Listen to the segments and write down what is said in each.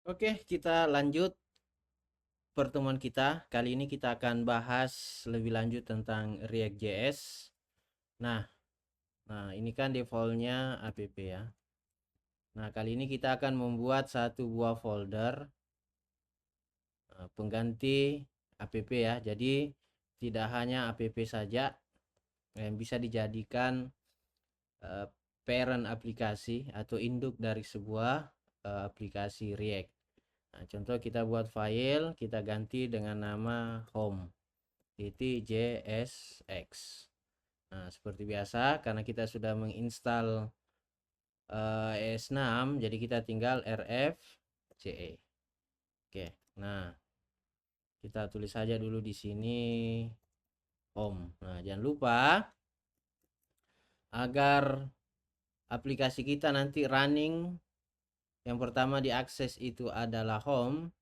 Oke, kita lanjut pertemuan kita. Kali ini kita akan bahas lebih lanjut tentang React.js. Nah, ini kan defaultnya app ya. Nah, kali ini kita akan membuat satu buah folder pengganti app ya. Jadi tidak hanya app saja yang bisa dijadikan eh, parent aplikasi atau induk dari sebuah aplikasi React. Nah, contoh kita buat file, kita ganti dengan nama home .jsx. Nah, seperti biasa karena kita sudah menginstal ES6, jadi kita tinggal rfce. Oke. Nah, kita tulis saja dulu di sini home. Nah, jangan lupa agar aplikasi kita nanti running, yang pertama diakses itu adalah home,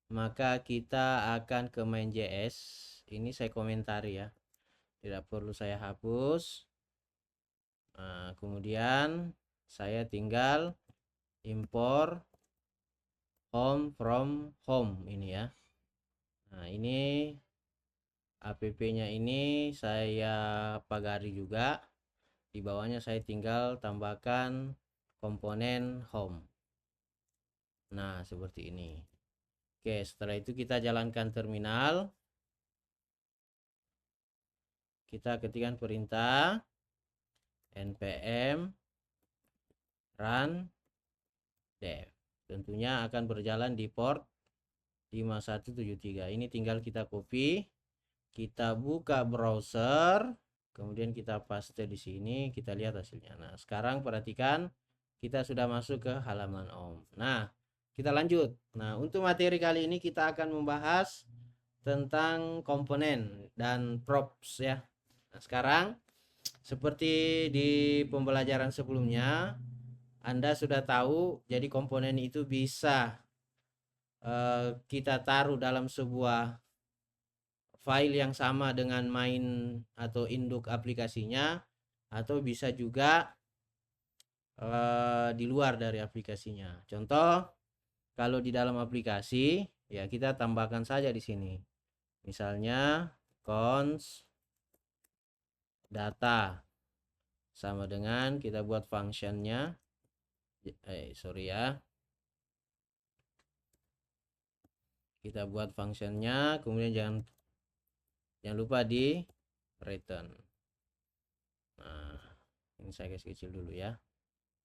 maka kita akan ke main.js. Ini saya komentari ya, tidak perlu saya hapus. Nah, kemudian saya tinggal import home from home ini ya. Nah, ini app-nya ini saya pagari juga. Di bawahnya saya tinggal tambahkan komponen home. Nah, seperti ini. Oke, setelah itu kita jalankan terminal. Kita ketikkan perintah npm run dev. Tentunya akan berjalan di port 5173. Ini tinggal kita copy, kita buka browser, kemudian kita paste di sini, kita lihat hasilnya. Nah, sekarang perhatikan kita sudah masuk ke halaman Om. Nah, kita lanjut. Nah, untuk materi kali ini kita akan membahas tentang komponen dan props ya. Nah, sekarang seperti di pembelajaran sebelumnya, Anda sudah tahu jadi komponen itu bisa kita taruh dalam sebuah file yang sama dengan main atau induk aplikasinya, atau bisa juga di luar dari aplikasinya. Contoh, kalau di dalam aplikasi ya kita tambahkan saja di sini. Misalnya const data sama dengan kita buat functionnya. Sorry ya. Kita buat functionnya, kemudian jangan lupa di return. Nah, ini saya kasih kecil dulu ya.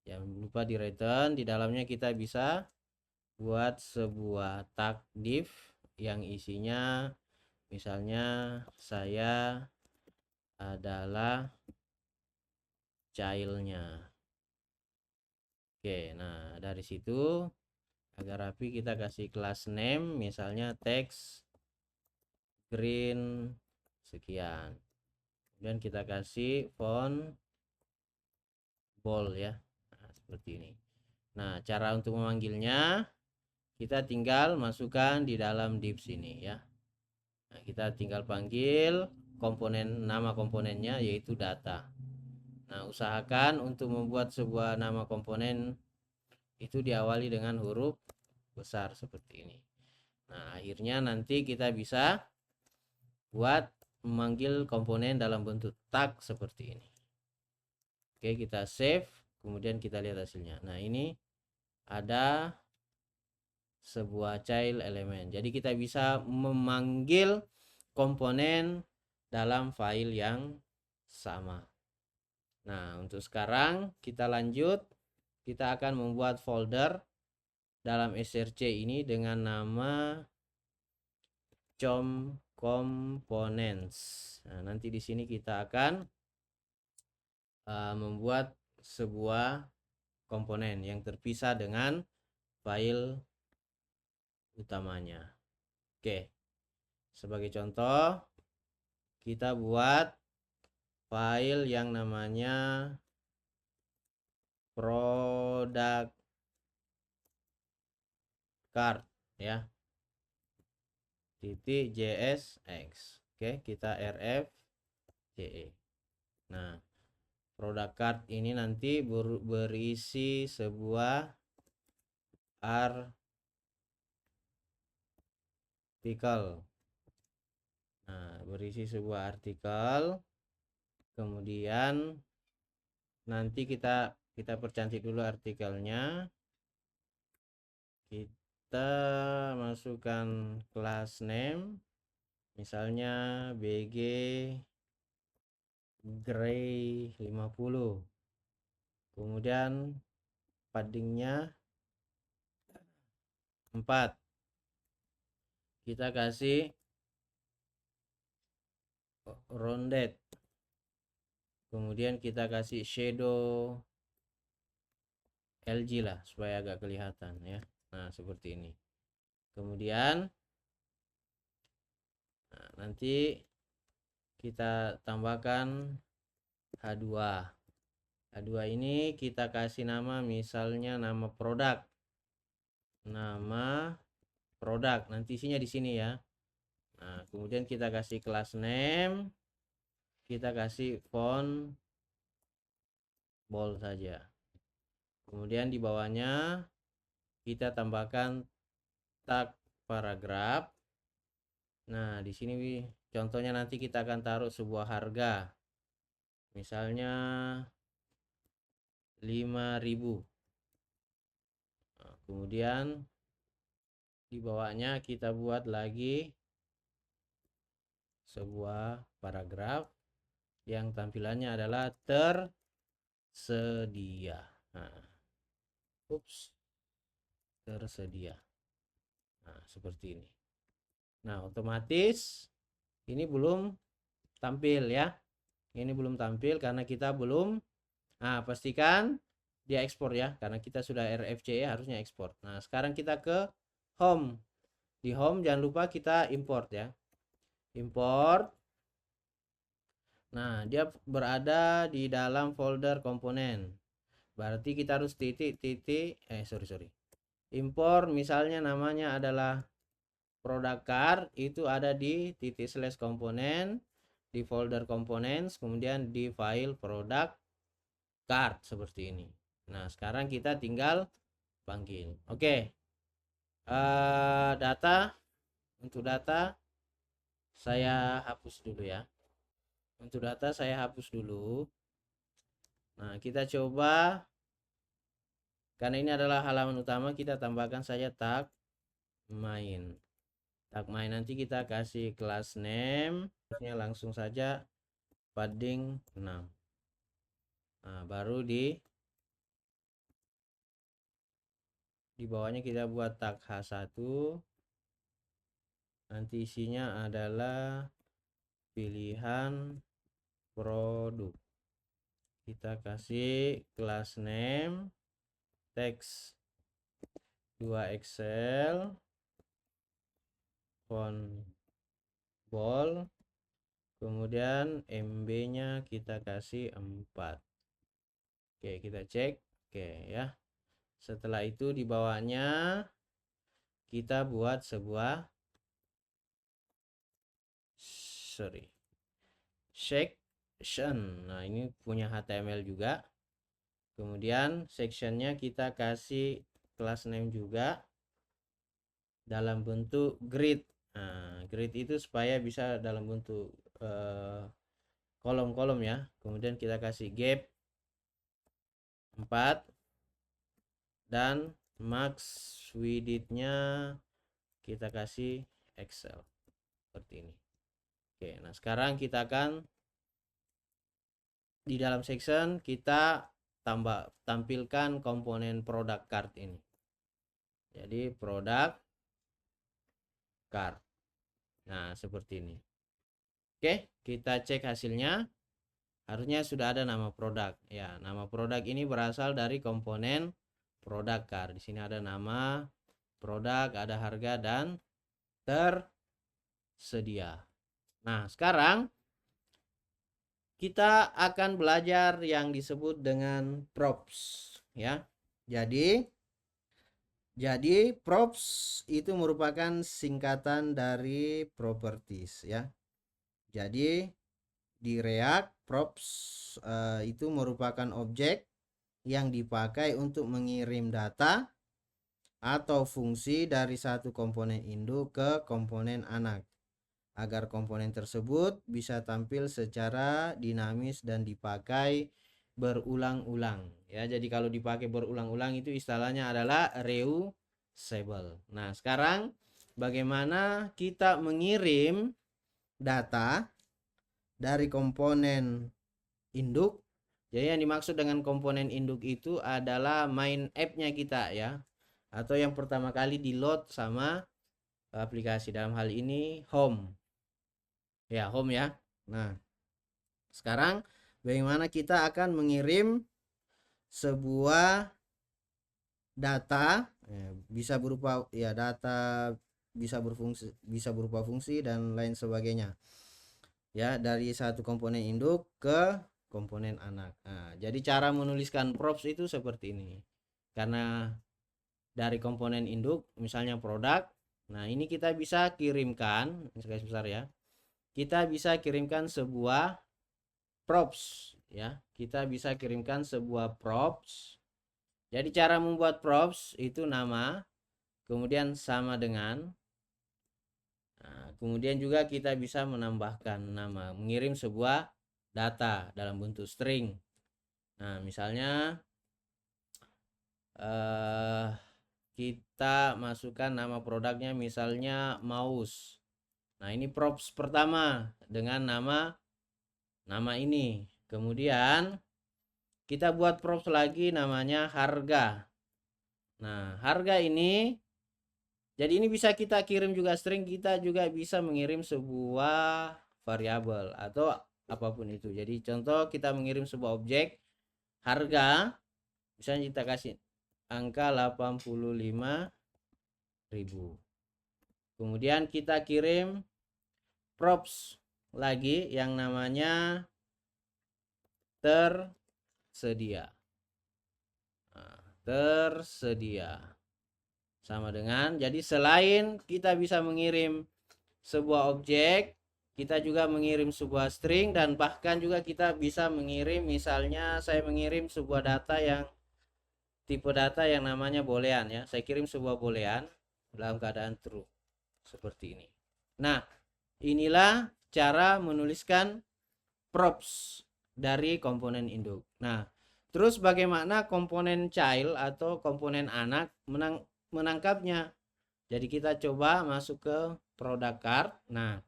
Jangan lupa di return, di dalamnya kita bisa buat sebuah tag div yang isinya misalnya saya adalah childnya. Oke, nah dari situ agar rapi kita kasih class name misalnya text green sekian. Kemudian kita kasih font bold ya. Nah, seperti ini. Nah, cara untuk memanggilnya kita tinggal masukkan di dalam div sini ya. Nah, kita tinggal panggil nama komponennya yaitu data. Nah, usahakan untuk membuat sebuah nama komponen itu diawali dengan huruf besar seperti ini. Nah, akhirnya nanti kita bisa buat memanggil komponen dalam bentuk tag seperti ini. Oke, kita save, kemudian kita lihat hasilnya. Nah, ini ada sebuah child element. Jadi kita bisa memanggil komponen dalam file yang sama. Nah, untuk sekarang kita lanjut. Kita akan membuat folder dalam src ini dengan nama com components. Nah, nanti di sini kita akan membuat sebuah komponen yang terpisah dengan file utamanya. Oke, sebagai contoh kita buat file yang namanya product card ya, .jsx. Oke, kita rfce. Nah, product card ini nanti berisi sebuah artikel. Nah, berisi sebuah artikel. Kemudian nanti kita percantik dulu artikelnya. Kita masukkan kelas name, misalnya BG Gray 50. Kemudian paddingnya 4. Kita kasih rounded. Kemudian kita kasih shadow LG lah supaya agak kelihatan ya. Nah, seperti ini. Kemudian nanti kita tambahkan H2. H2 ini kita kasih nama, misalnya nama produk. Nama produk nanti isinya di sini ya. Nah, kemudian kita kasih kelas name, kita kasih font bold saja. Kemudian di bawahnya kita tambahkan tag paragraf. Nah, di sini contohnya nanti kita akan taruh sebuah harga. Misalnya 5.000. Nah, kemudian di bawahnya kita buat lagi sebuah paragraf yang tampilannya adalah tersedia. Nah, tersedia. Nah, seperti ini. Nah, otomatis ini belum tampil ya. Ini belum tampil karena kita belum. Nah, pastikan dia ekspor ya, karena kita sudah RFC ya, harusnya ekspor. Nah, sekarang kita ke home. Di home jangan lupa kita import ya. Import. Nah, dia berada di dalam folder komponen. Berarti kita harus import, misalnya namanya adalah product card, itu ada di /komponen di folder komponen, kemudian di file product card seperti ini. Nah, sekarang kita tinggal panggil. Oke. Untuk data saya hapus dulu ya. Untuk data saya hapus dulu. Nah, kita coba, karena ini adalah halaman utama, kita tambahkan saja tag main. Tag main nanti kita kasih kelas name, langsung saja padding 6. Nah, baru di bawahnya kita buat tag H1. Nanti isinya adalah pilihan produk. Kita kasih kelas name, teks 2 Excel, font bold, kemudian MB nya kita kasih 4. Oke, kita cek. Oke ya. Setelah itu di bawahnya kita buat sebuah section. Nah, ini punya HTML juga. Kemudian sectionnya kita kasih kelas name juga dalam bentuk grid. Nah, grid itu supaya bisa dalam bentuk kolom-kolom ya. Kemudian kita kasih gap 4 dan max width-nya kita kasih Excel seperti ini. Oke, nah sekarang kita akan di dalam section kita tampilkan komponen product card ini. Jadi product card. Nah, seperti ini. Oke, kita cek hasilnya. Harusnya sudah ada nama produk. Ya, nama produk ini berasal dari komponen product card. Di sini ada nama produk, ada harga dan tersedia. Nah, sekarang kita akan belajar yang disebut dengan props ya. Jadi props itu merupakan singkatan dari properties ya. Jadi di React props itu merupakan objek yang dipakai untuk mengirim data atau fungsi dari satu komponen induk ke komponen anak, agar komponen tersebut bisa tampil secara dinamis dan dipakai berulang-ulang. Ya, jadi kalau dipakai berulang-ulang itu istilahnya adalah reusable. Nah, sekarang bagaimana kita mengirim data dari komponen induk. Jadi yang dimaksud dengan komponen induk itu adalah main app-nya kita ya, atau yang pertama kali di load sama aplikasi, dalam hal ini home ya, home ya. Nah, sekarang bagaimana kita akan mengirim sebuah data, bisa berupa ya data, bisa berupa fungsi dan lain sebagainya ya, dari satu komponen induk ke komponen anak. Nah, jadi cara menuliskan props itu seperti ini. Karena dari komponen induk misalnya produk, nah ini kita bisa kirimkan garis besar ya. Kita bisa kirimkan sebuah props ya. Kita bisa kirimkan sebuah props. Jadi cara membuat props itu nama, kemudian sama dengan. Nah, kemudian juga kita bisa menambahkan nama, mengirim sebuah data dalam bentuk string. Nah, misalnya kita masukkan nama produknya misalnya mouse. Nah, ini props pertama dengan nama ini. Kemudian kita buat props lagi namanya harga. Nah, harga ini jadi ini bisa kita kirim juga string, kita juga bisa mengirim sebuah variabel atau apapun itu. Jadi contoh kita mengirim sebuah objek harga, misalnya kita kasih angka 85.000. Kemudian kita kirim props lagi yang namanya tersedia. Nah, tersedia sama dengan, jadi selain kita bisa mengirim sebuah objek, kita juga mengirim sebuah string, dan bahkan juga kita bisa mengirim, misalnya saya mengirim sebuah data yang tipe data yang namanya boolean ya, saya kirim sebuah boolean dalam keadaan true seperti ini. Nah, inilah cara menuliskan props dari komponen induk. Nah, terus bagaimana komponen child atau komponen anak menangkapnya? Jadi kita coba masuk ke product card. Nah,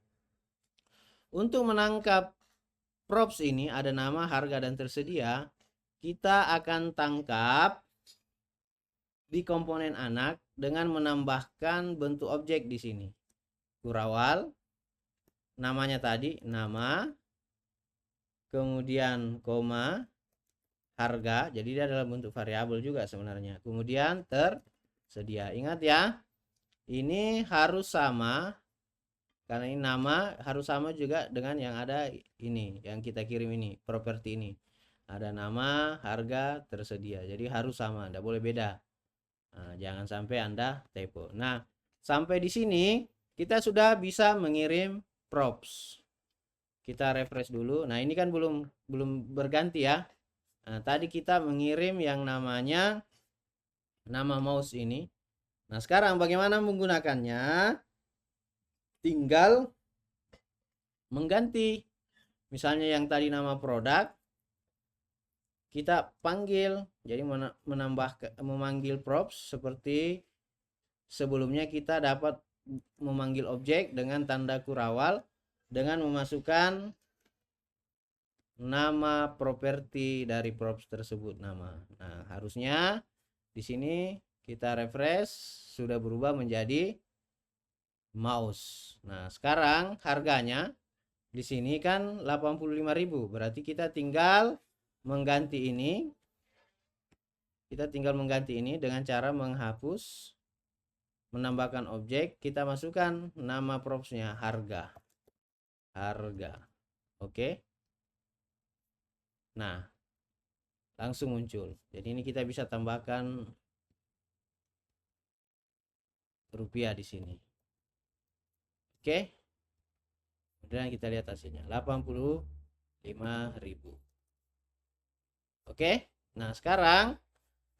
untuk menangkap props ini ada nama, harga, dan tersedia. Kita akan tangkap di komponen anak dengan menambahkan bentuk objek di sini. Kurawal, namanya tadi nama, kemudian koma, harga, jadi dia adalah bentuk variabel juga sebenarnya. Kemudian tersedia. Ingat ya, ini harus sama, karena ini nama harus sama juga dengan yang ada ini, yang kita kirim ini, properti ini. Ada nama, harga, tersedia. Jadi harus sama, tidak boleh beda. Nah, jangan sampai Anda typo. Nah, sampai di sini kita sudah bisa mengirim props. Kita refresh dulu. Nah, ini kan belum berganti ya. Nah, tadi kita mengirim yang namanya nama mouse ini. Nah, sekarang bagaimana menggunakannya? Tinggal mengganti. Misalnya yang tadi nama produk, kita panggil, jadi memanggil props seperti sebelumnya. Kita dapat memanggil objek dengan tanda kurawal dengan memasukkan nama properti dari props tersebut, nama. Nah, harusnya di sini kita refresh sudah berubah menjadi mouse. Nah, sekarang harganya di sini kan 85.000, berarti kita tinggal mengganti ini. Kita tinggal mengganti ini dengan cara menghapus, menambahkan objek, kita masukkan nama propsnya harga. Oke. Nah, langsung muncul. Jadi ini kita bisa tambahkan rupiah di sini. Oke. Kemudian kita lihat hasilnya 85.000. Oke. Nah, sekarang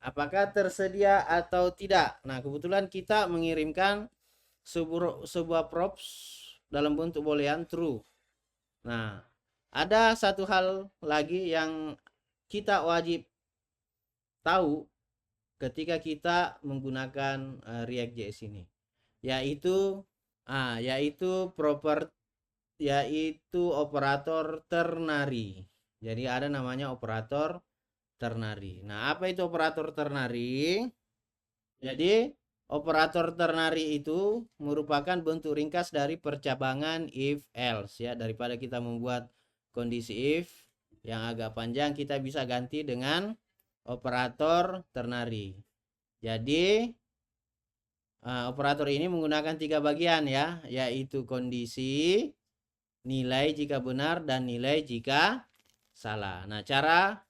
apakah tersedia atau tidak. Nah, kebetulan kita mengirimkan sebuah props dalam bentuk boolean true. Nah, ada satu hal lagi yang kita wajib tahu ketika kita menggunakan React.js ini, yaitu yaitu operator ternary. Jadi ada namanya operator ternary. Nah, apa itu operator ternary? Jadi operator ternary itu merupakan bentuk ringkas dari percabangan if else ya. Daripada kita membuat kondisi if yang agak panjang, kita bisa ganti dengan operator ternary. Jadi operator ini menggunakan 3 bagian ya, yaitu kondisi, nilai jika benar, dan nilai jika salah. Nah, cara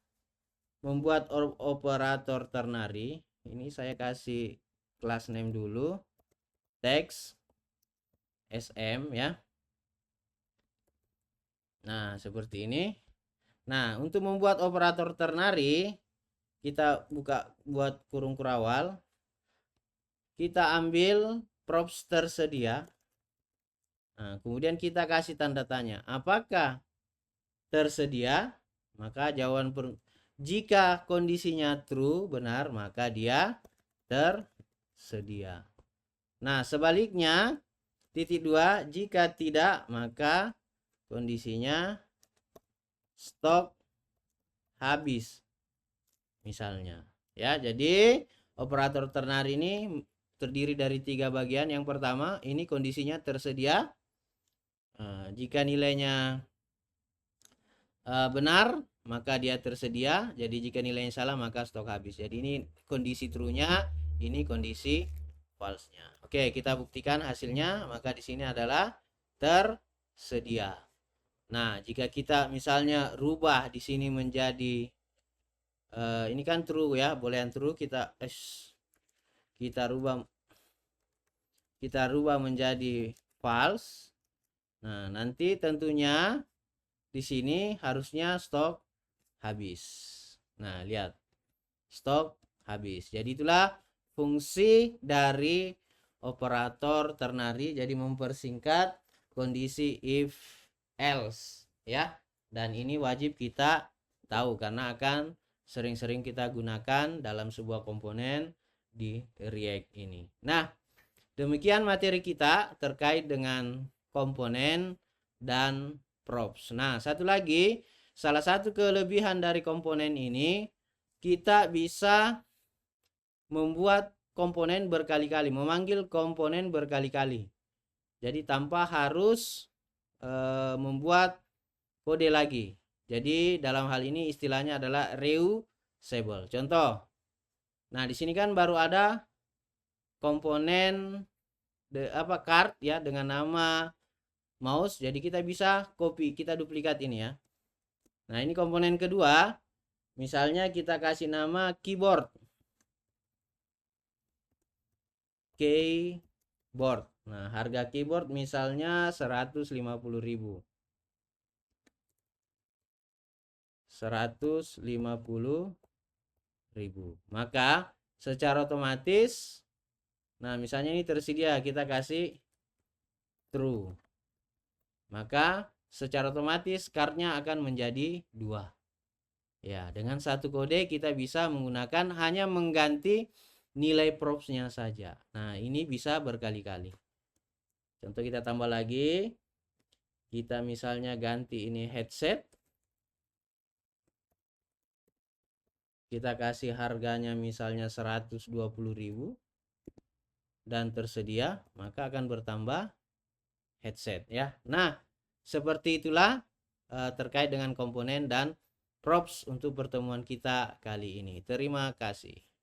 membuat operator ternary ini saya kasih class name dulu, text sm ya. Nah, seperti ini. Nah, untuk membuat operator ternary, kita buat kurung kurawal, kita ambil props tersedia. Nah, kemudian kita kasih tanda tanya, apakah tersedia? Maka jawaban jika kondisinya true, benar, maka dia tersedia. Nah, sebaliknya titik 2, jika tidak, maka kondisinya stok habis misalnya ya. Jadi operator ternary ini terdiri dari 3 bagian. Yang pertama, ini kondisinya tersedia. Jika nilainya benar, maka dia tersedia. Jadi jika nilainya salah, maka stok habis. Jadi ini kondisi true-nya, ini kondisi false-nya. Oke, kita buktikan hasilnya. Maka di sini adalah tersedia. Nah, jika kita misalnya rubah di sini menjadi ini kan true ya, boolean true, kita rubah menjadi false. Nah, nanti tentunya di sini harusnya stok habis. Nah, lihat. Stok habis. Jadi itulah fungsi dari operator ternary. Jadi mempersingkat kondisi if else ya. Dan ini wajib kita tahu karena akan sering-sering kita gunakan dalam sebuah komponen di React ini. Nah, demikian materi kita terkait dengan komponen dan props. Nah, satu lagi, salah satu kelebihan dari komponen ini, kita bisa membuat komponen berkali-kali, memanggil komponen berkali-kali. Jadi tanpa harus membuat kode lagi. Jadi dalam hal ini istilahnya adalah reusable. Contoh. Nah, di sini kan baru ada komponen card ya dengan nama mouse. Jadi kita bisa copy, kita duplikat ini ya. Nah, ini komponen kedua. Misalnya kita kasih nama keyboard. Keyboard. Nah, harga keyboard misalnya 150.000. 150.000. Maka secara otomatis, nah misalnya ini tersedia, kita kasih true. Maka secara otomatis cardnya akan menjadi 2. Ya, dengan satu kode kita bisa menggunakan hanya mengganti nilai propsnya saja. Nah, ini bisa berkali-kali. Contoh kita tambah lagi. Kita misalnya ganti ini headset. Kita kasih harganya misalnya 120.000 dan tersedia, maka akan bertambah headset ya. Nah, seperti itulah terkait dengan komponen dan props untuk pertemuan kita kali ini. Terima kasih.